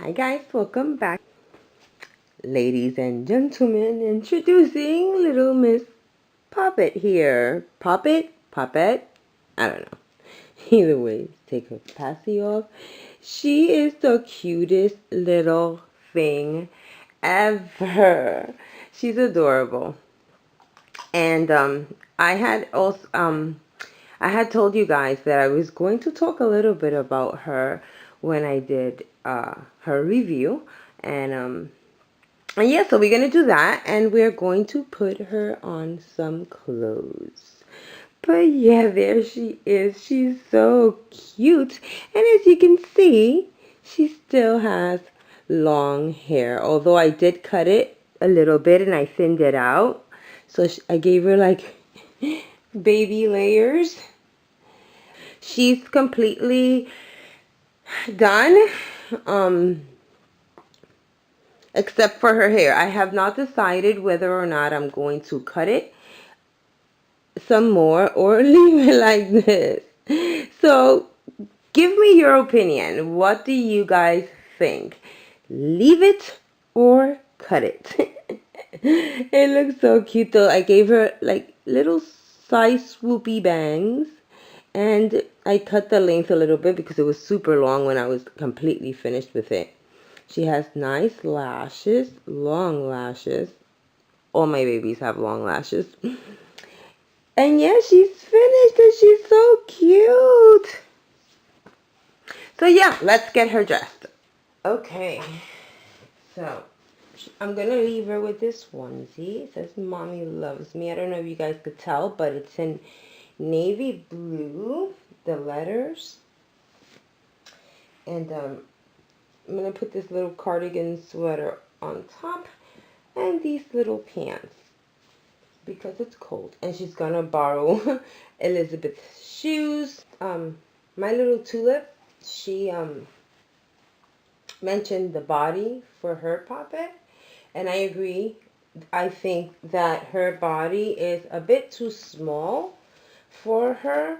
Hi guys, welcome back. Ladies and gentlemen, introducing little Miss Poppet here. Poppet? Poppet? I don't know. Either way, take her passy off. She is the cutest little thing ever. She's adorable. And I had told you guys that I was going to talk a little bit about her when I did her review, and yeah, so we're gonna do that, and we're going to put her on some clothes. But yeah, there she is. She's so cute, and as you can see, she still has long hair. Although I did cut it a little bit and I thinned it out, so I gave her like baby layers. She's completely done, except for her hair. I have not decided whether or not I'm going to cut it some more or leave it like this. So give me your opinion. What do you guys think? Leave it or cut it? It looks so cute though. I gave her like little size swoopy bangs, and I cut the length a little bit because it was super long when I was completely finished with it. She has nice lashes, long lashes. All my babies have long lashes. And yeah, she's finished and she's so cute. So yeah, let's get her dressed. Okay, so I'm gonna leave her with this onesie. It says Mommy Loves Me. I don't know if you guys could tell, but it's in navy blue, the letters. And I'm gonna put this little cardigan sweater on top and these little pants because it's cold. And she's gonna borrow Elizabeth's shoes. My little tulip, she mentioned the body for her Poppet, and I agree. I think that her body is a bit too small for her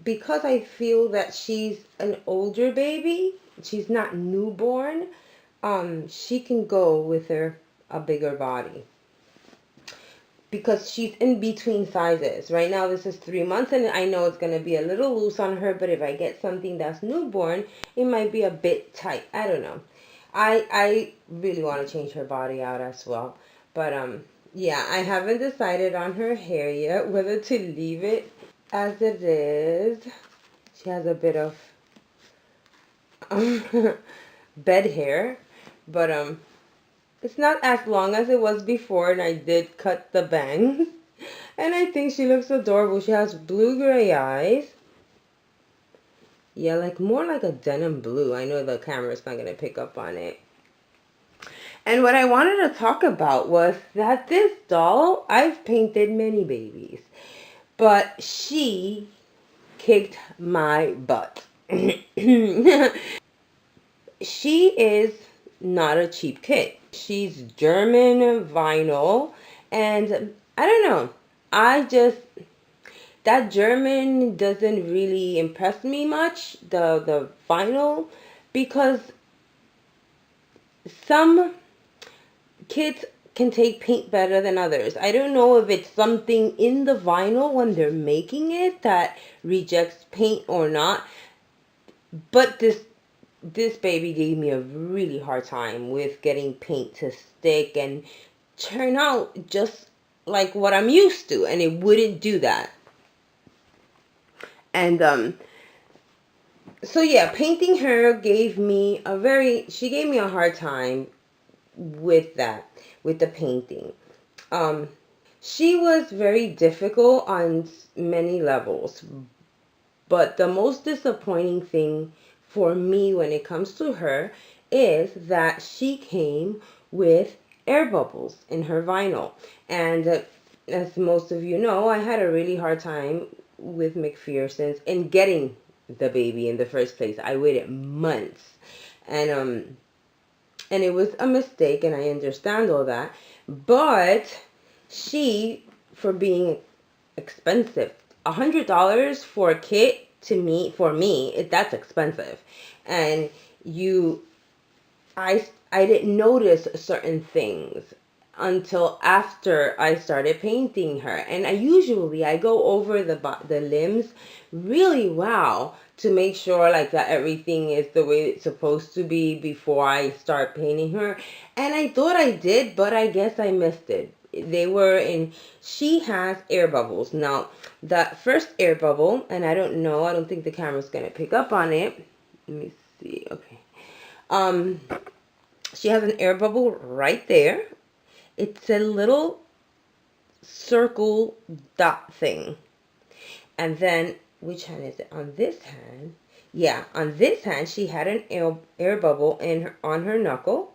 because I feel that she's an older baby. She's not newborn. She can go with a bigger body because she's in between sizes. Right now this is 3 months and I know it's going to be a little loose on her, but if I get something that's newborn, it might be a bit tight. I don't know. I really want to change her body out as well. But yeah, I haven't decided on her hair yet, whether to leave it as it is. She has a bit of bed hair, but it's not as long as it was before, and I did cut the bangs. And I think she looks adorable. She has blue-gray eyes. Yeah, like more like a denim blue. I know the camera's not going to pick up on it. And what I wanted to talk about was that this doll, I've painted many babies, but she kicked my butt. She is not a cheap kit. She's German vinyl, and I don't know. That German doesn't really impress me much, the vinyl, because some kids can take paint better than others. I don't know if it's something in the vinyl when they're making it that rejects paint or not, but this baby gave me a really hard time with getting paint to stick and turn out just like what I'm used to, and it wouldn't do that. And so yeah, painting her she gave me a hard time with the painting. She was very difficult on many levels, but the most disappointing thing for me when it comes to her is that she came with air bubbles in her vinyl. And as most of you know, I had a really hard time with McPherson's in getting the baby in the first place. I waited months, and it was a mistake, and I understand all that. But she, for being expensive, $100 for a kit, for me, that's expensive. And you I didn't notice certain things until after I started painting her. And I go over the limbs really well to make sure like that everything is the way it's supposed to be before I start painting her. And I thought I did, but I guess I missed it. They were in, she has air bubbles. Now, that first air bubble, and I don't think the camera's going to pick up on it. Let me see. Okay. She has an air bubble right there. It's a little circle dot thing. And then, which hand is it? On this hand, yeah, on this hand, she had an air bubble on her knuckle,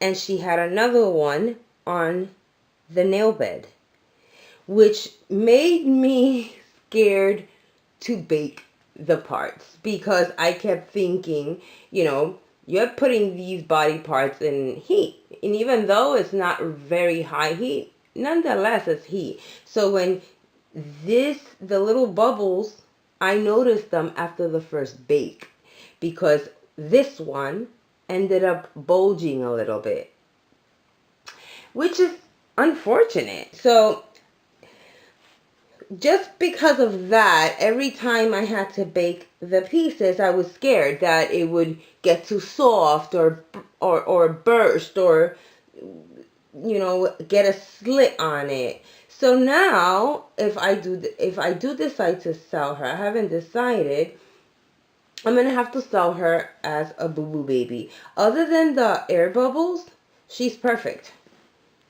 and she had another one on the nail bed, which made me scared to bake the parts because I kept thinking, you're putting these body parts in heat. And even though it's not very high heat, nonetheless it's heat. So when the little bubbles, I noticed them after the first bake because this one ended up bulging a little bit, which is unfortunate. So just because of that, every time I had to bake the pieces, I was scared that it would get too soft or burst or get a slit on it. So now, if I do decide to sell her, I haven't decided. I'm gonna have to sell her as a boo boo baby. Other than the air bubbles, she's perfect.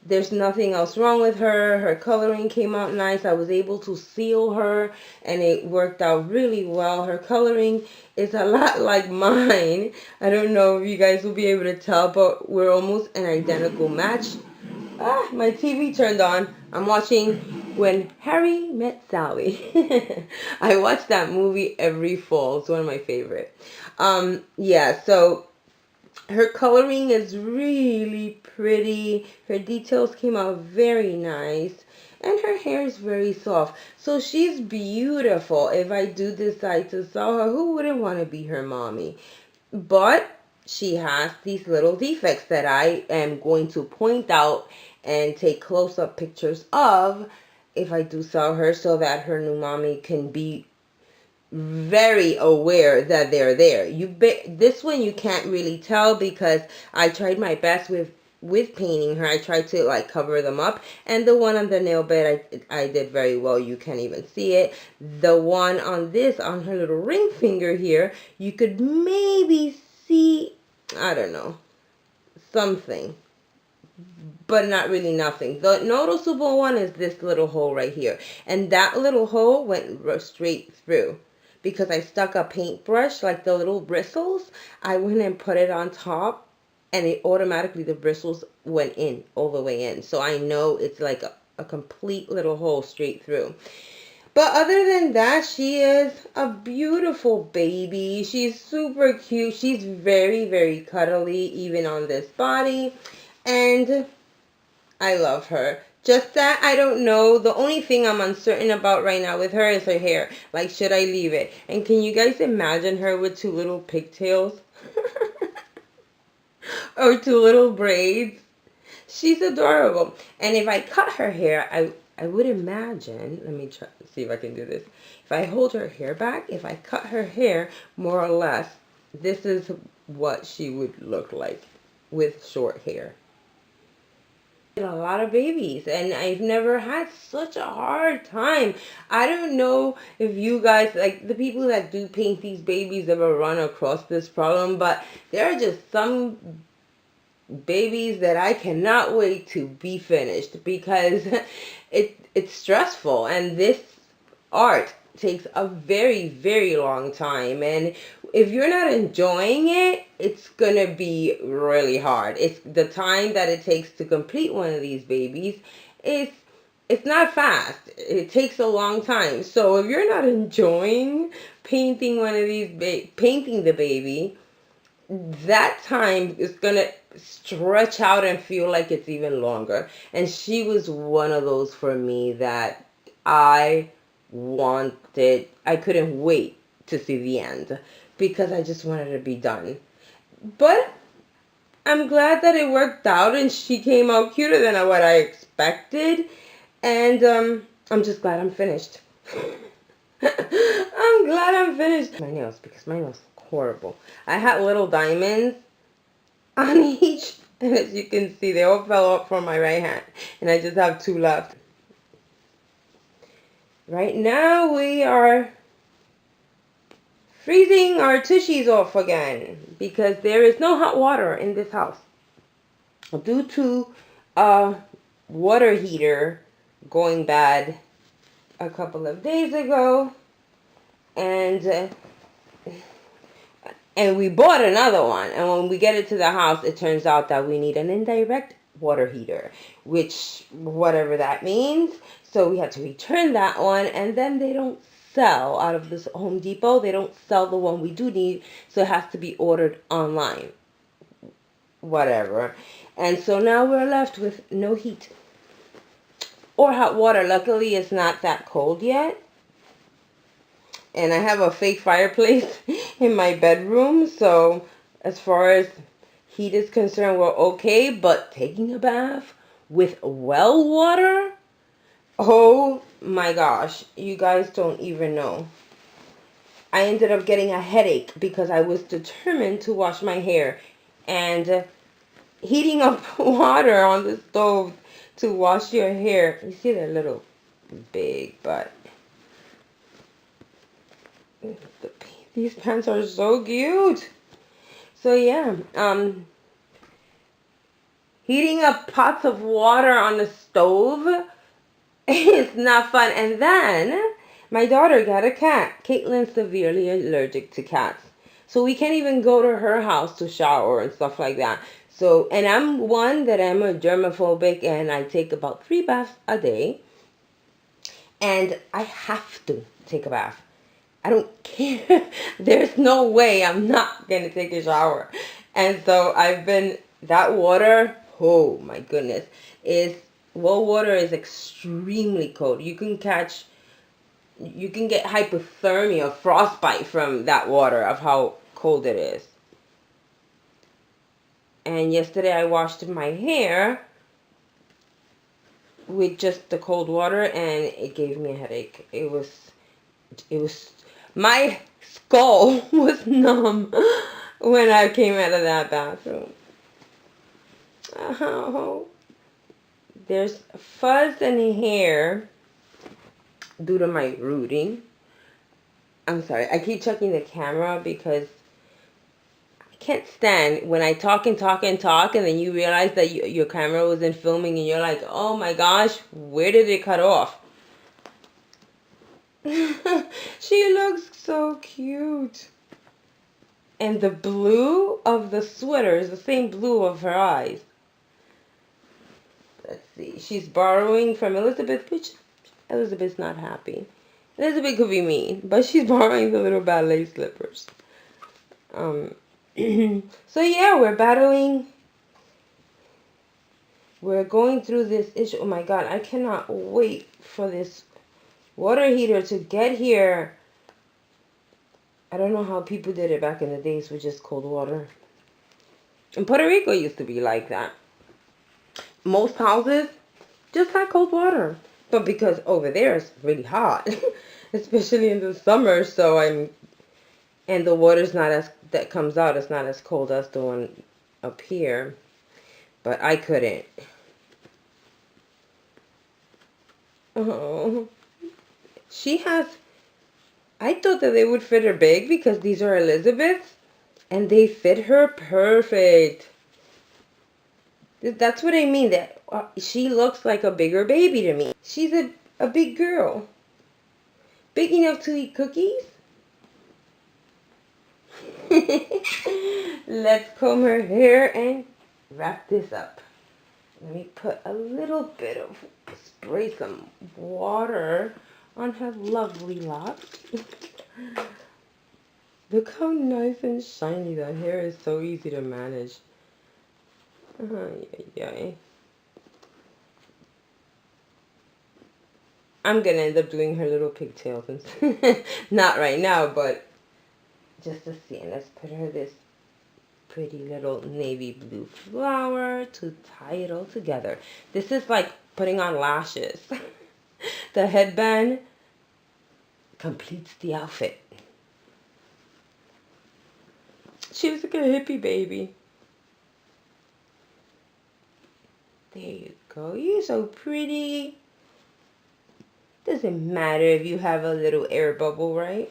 There's nothing else wrong with her. Her coloring came out nice. I was able to seal her and it worked out really well. Her coloring is a lot like mine. I don't know if you guys will be able to tell, but we're almost an identical match. My TV turned on. I'm watching When Harry Met Sally. I watch that movie every fall. It's one of my favorite. Yeah, so her coloring is really pretty. Her details came out very nice. And her hair is very soft. So she's beautiful. If I do decide to sell her, who wouldn't want to be her mommy? But she has these little defects that I am going to point out and take close-up pictures of if I do sell her so that her new mommy can be very aware that they're there. This one you can't really tell because I tried my best with painting her. I tried to like cover them up, and the one on the nail bed I did very well. You can't even see it. The one on her little ring finger here, you could maybe see, I don't know, something, but not really nothing. The noticeable one is this little hole right here, and that little hole went straight through. Because I stuck a paintbrush, like the little bristles, I went and put it on top, and it automatically, the bristles went in, all the way in. So I know it's like a complete little hole straight through. But other than that, she is a beautiful baby. She's super cute. She's very, very cuddly, even on this body. And I love her. Just that I don't know. The only thing I'm uncertain about right now with her is her hair. Like, should I leave it? And can you guys imagine her with two little pigtails? Or two little braids? She's adorable. And if I cut her hair, I would imagine, let me try see if I can do this. If I hold her hair back, if I cut her hair more or less, this is what she would look like with short hair. A lot of babies, and I've never had such a hard time. I don't know if you guys, like the people that do paint these babies, ever run across this problem, but there are just some babies that I cannot wait to be finished because it's stressful, and this art takes a very, very long time, and if you're not enjoying it, it's gonna be really hard. It's the time that it takes to complete one of these babies. It's not fast. It takes a long time. So if you're not enjoying painting one of these painting the baby, that time is gonna stretch out and feel like it's even longer. And she was one of those for me that I couldn't wait to see the end because I just wanted to be done. But I'm glad that it worked out and she came out cuter than what I expected. And I'm just glad I'm finished. I'm glad I'm finished. My nails, because my nails look horrible. I had little diamonds on each. And as you can see, they all fell off from my right hand. And I just have 2 left. Right now we are freezing our tushies off again because there is no hot water in this house due to a water heater going bad a couple of days ago, and we bought another one, and when we get it to the house, it turns out that we need an indirect water heater, which whatever that means. So we had to return that one, and then they don't sell out of this Home Depot. They don't sell the one we do need, so it has to be ordered online. Whatever. And so now we're left with no heat or hot water. Luckily, it's not that cold yet. And I have a fake fireplace in my bedroom, so as far as heat is concerned, we're okay. But taking a bath with well water, oh my gosh, you guys don't even know. I ended up getting a headache because I was determined to wash my hair, and heating up water on the stove to wash your hair. You see they're a little big, but these pants are so cute. So yeah, heating up pots of water on the stove is not fun. And then my daughter got a cat. Caitlin's severely allergic to cats, so we can't even go to her house to shower and stuff like that. So, and I'm one that I'm a germophobic, and I take about 3 baths a day, and I have to take a bath. I don't care. There's no way I'm not going to take a shower. And so I've been, that water, oh my goodness, well, water is extremely cold. You can get hypothermia, frostbite from that water of how cold it is. And yesterday I washed my hair with just the cold water, and it gave me a headache. It was, my skull was numb when I came out of that bathroom. Oh, there's fuzz and hair due to my rooting. I'm sorry, I keep checking the camera because I can't stand when I talk and talk and talk, and then you realize that your camera wasn't filming, and you're like, oh my gosh, where did it cut off? She looks so cute. And the blue of the sweater is the same blue of her eyes. Let's see. She's borrowing from Elizabeth, which Elizabeth's not happy. Elizabeth could be mean, but she's borrowing the little ballet slippers. So yeah, we're battling. We're going through this issue. Oh my God, I cannot wait for this water heater to get here. I don't know how people did it back in the days with just cold water. And Puerto Rico used to be like that. Most houses just had cold water. But because over there it's really hot, especially in the summer, and the water's not as, that comes out, it's not as cold as the one up here. But I couldn't. Oh. I thought that they would fit her big because these are Elizabeth's, and they fit her perfect. That's what I mean, that she looks like a bigger baby to me. She's a big girl. Big enough to eat cookies. Let's comb her hair and wrap this up. Let me put a little bit of, spray some water on her lovely locks. Look how nice and shiny that hair is. So easy to manage. Yeah. I'm gonna end up doing her little pigtails. Not right now, but just to see. And let's put her this pretty little navy blue flower to tie it all together. This is like putting on lashes. The headband completes the outfit. She was like a hippie baby. There you go. You're so pretty. Doesn't matter if you have a little air bubble, right?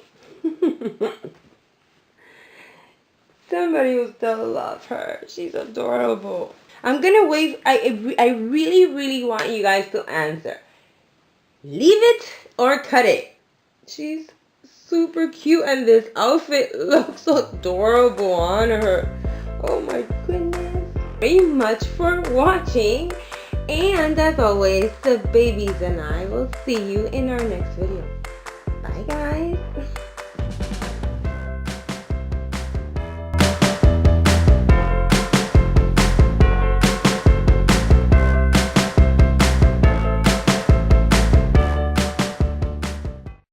Somebody will still love her. She's adorable. I'm gonna wait. I really, really want you guys to answer. Leave it or cut it? She's super cute and this outfit looks adorable on her. Oh my goodness. Very much for watching. And as always, the babies and I will see you in our next video. Bye guys.